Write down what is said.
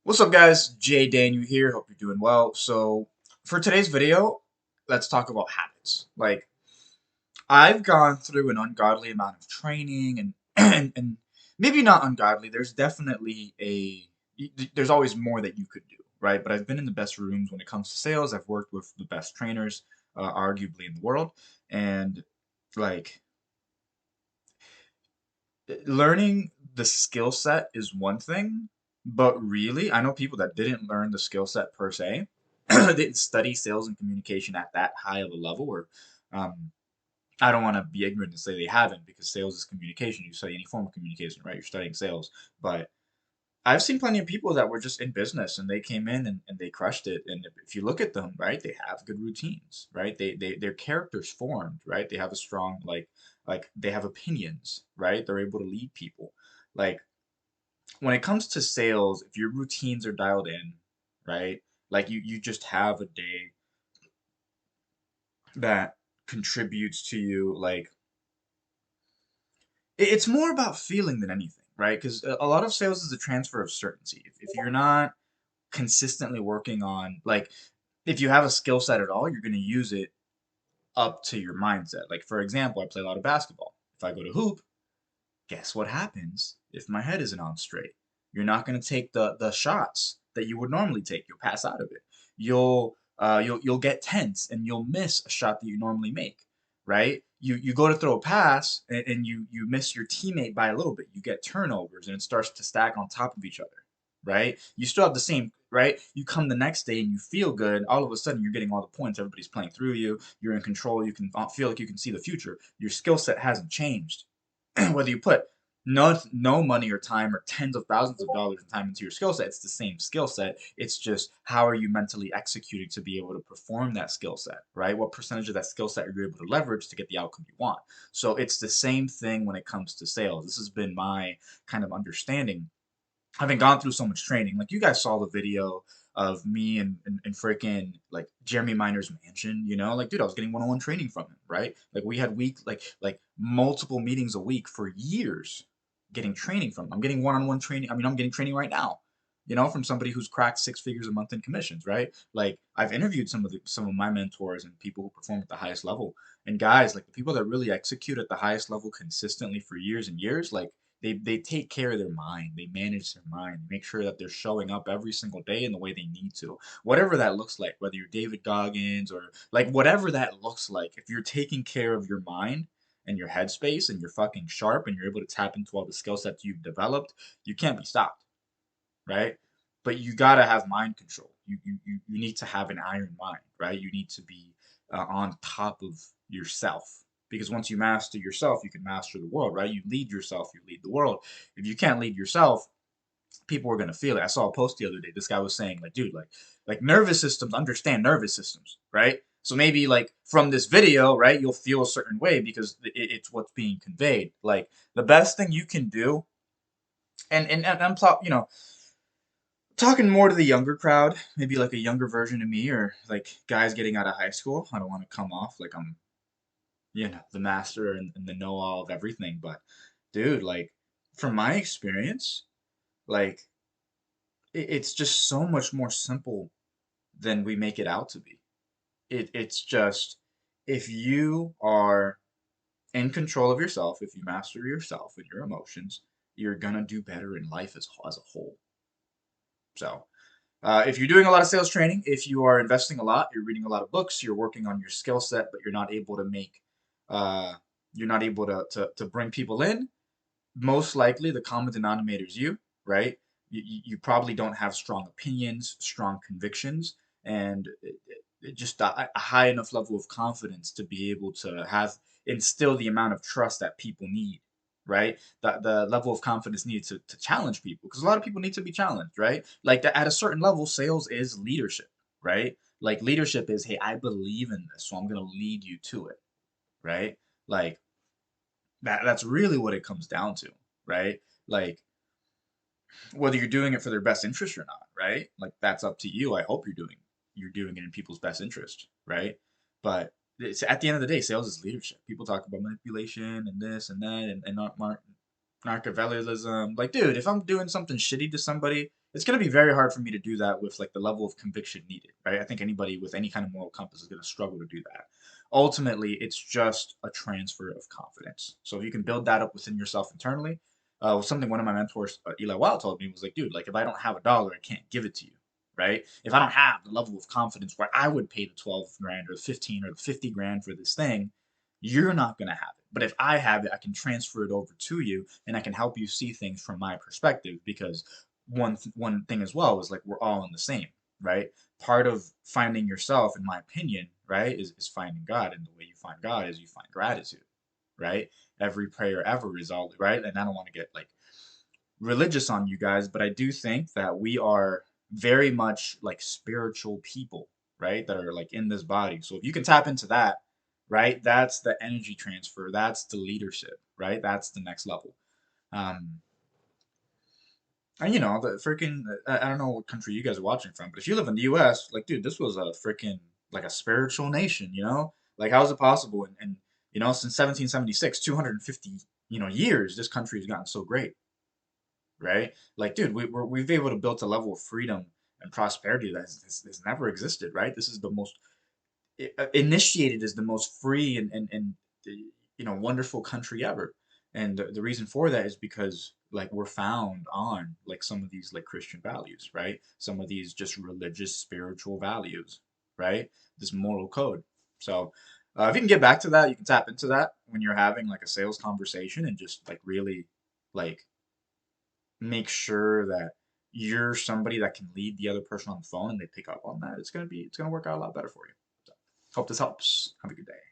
What's up, guys? Jay Daniel here. Hope you're doing well. So, for today's video, let's talk about habits. I've gone through an ungodly amount of training, and and maybe not ungodly. There's definitely there's always more that you could do, right? But I've been in the best rooms when it comes to sales. I've worked with the best trainers, arguably in the world, and like learning the skill set is one thing, but really, I know people that didn't learn the skill set per se, didn't study sales and communication at that high of a level, or um, I don't want to be ignorant and say they haven't because sales is communication. You study any form of communication, right? You're studying sales. But I've seen plenty of people that were just in business and they came in and they crushed it. And if you look at them, right, they have good routines, right? Their characters formed, right? They have a strong like they have opinions, right? They're able to lead people. Like when it comes to sales, if your routines are dialed in, right? Like you just have a day that contributes to you like it's more about feeling than anything, right? Because a lot of sales is a transfer of certainty. If you're not consistently working on like if you have a skill set at all, you're going to use it up to your mindset. Like for example, I play a lot of basketball. If I go to hoop, guess what happens if my head isn't on straight? You're not going to take the shots that you would normally take. You'll pass out of it. You'll get tense and you'll miss a shot that you normally make, right? You go to throw a pass and you miss your teammate by a little bit. You get turnovers and it starts to stack on top of each other, right? You still have the same, right? You come the next day and you feel good. All of a sudden, you're getting all the points. Everybody's playing through you. You're in control. You can feel like you can see the future. Your skill set hasn't changed. Whether you put no money or time or tens of thousands of dollars in time into your skill set, it's the same skill set. It's just how are you mentally executing to be able to perform that skill set, right? What percentage of that skill set are you able to leverage to get the outcome you want? So it's the same thing when it comes to sales. This has been my kind of understanding having gone through so much training. Like you guys saw the video of me and freaking like Jeremy Miner's mansion, like dude, I was getting one-on-one training from him, right? Like we had like multiple meetings a week for years getting training from him. I'm getting one-on-one training. I mean, I'm getting training right now, from somebody who's cracked six figures a month in commissions, right? Like I've interviewed some of my mentors and people who perform at the highest level. And guys, like the people that really execute at the highest level consistently for years and years, like they take care of their mind. They manage their mind. Make sure that they're showing up every single day in the way they need to. Whatever that looks like, whether you're David Goggins or like whatever that looks like, if you're taking care of your mind and your headspace and you're fucking sharp and you're able to tap into all the skill sets you've developed, you can't be stopped, right? But you gotta have mind control. You need to have an iron mind, right? You need to be on top of yourself because once you master yourself, you can master the world, right? You lead yourself, you lead the world. If you can't lead yourself, people are gonna feel it. I saw a post the other day. This guy was saying, like, dude, like nervous systems understand nervous systems, right? So maybe like from this video, right, you'll feel a certain way because it's what's being conveyed. Like the best thing you can do, and I'm talking more to the younger crowd, maybe like a younger version of me or like guys getting out of high school. I don't want to come off like I'm, the master and the know all of everything, but dude, like from my experience, like it's just so much more simple than we make it out to be. It's just if you are in control of yourself, if you master yourself and your emotions, you're gonna do better in life as a whole. So, if you're doing a lot of sales training, if you are investing a lot, you're reading a lot of books, you're working on your skill set, but uh, you're not able to bring people in, most likely the common denominator is you, right? You probably don't have strong opinions, strong convictions, and just a high enough level of confidence to be able to have instill the amount of trust that people need, right? The level of confidence needed to challenge people because a lot of people need to be challenged, right? Like that at a certain level, sales is leadership, right? Like leadership is, hey, I believe in this, so I'm gonna lead you to it, right? Like that's really what it comes down to, right? Like whether you're doing it for their best interest or not, right? Like that's up to you. I hope you're doing it in people's best interest, right? But it's at the end of the day, sales is leadership. People talk about manipulation and this and that and not Machiavellianism. Like, dude, if I'm doing something shitty to somebody, it's going to be very hard for me to do that with like the level of conviction needed, right? I think anybody with any kind of moral compass is going to struggle to do that. Ultimately, it's just a transfer of confidence. So if you can build that up within yourself internally, something one of my mentors, Eli Wild, told me was like, dude, like if I don't have a dollar, I can't give it to you, right? If I don't have the level of confidence where I would pay the 12 grand or the 15 or the 50 grand for this thing, you're not going to have it. But if I have it, I can transfer it over to you and I can help you see things from my perspective because one thing as well is like we're all in the same, right? Part of finding yourself, in my opinion, right, is finding God. And the way you find God is you find gratitude, right? Every prayer ever is all right. And I don't want to get like religious on you guys, but I do think that we are very much like spiritual people, right? That are like in this body. So if you can tap into that, right, that's the energy transfer. That's the leadership, right? That's the next level. Um, and the freaking, I don't know what country you guys are watching from, but if you live in the US, like, dude, this was a freaking, like a spiritual nation, you know? Like, how is it possible? And since 1776, 250, years, this country has gotten so great, right? Like, dude, we've been able to build a level of freedom and prosperity that has never existed, right? This is the most, initiated as the most free and wonderful country ever. And the reason for that is because like we're found on like some of these like Christian values, right? Some of these just religious spiritual values, right? This moral code. So if you can get back to that, you can tap into that when you're having like a sales conversation and just like really like make sure that you're somebody that can lead the other person on the phone and they pick up on that. It's gonna work out a lot better for you. So, hope this helps. Have a good day.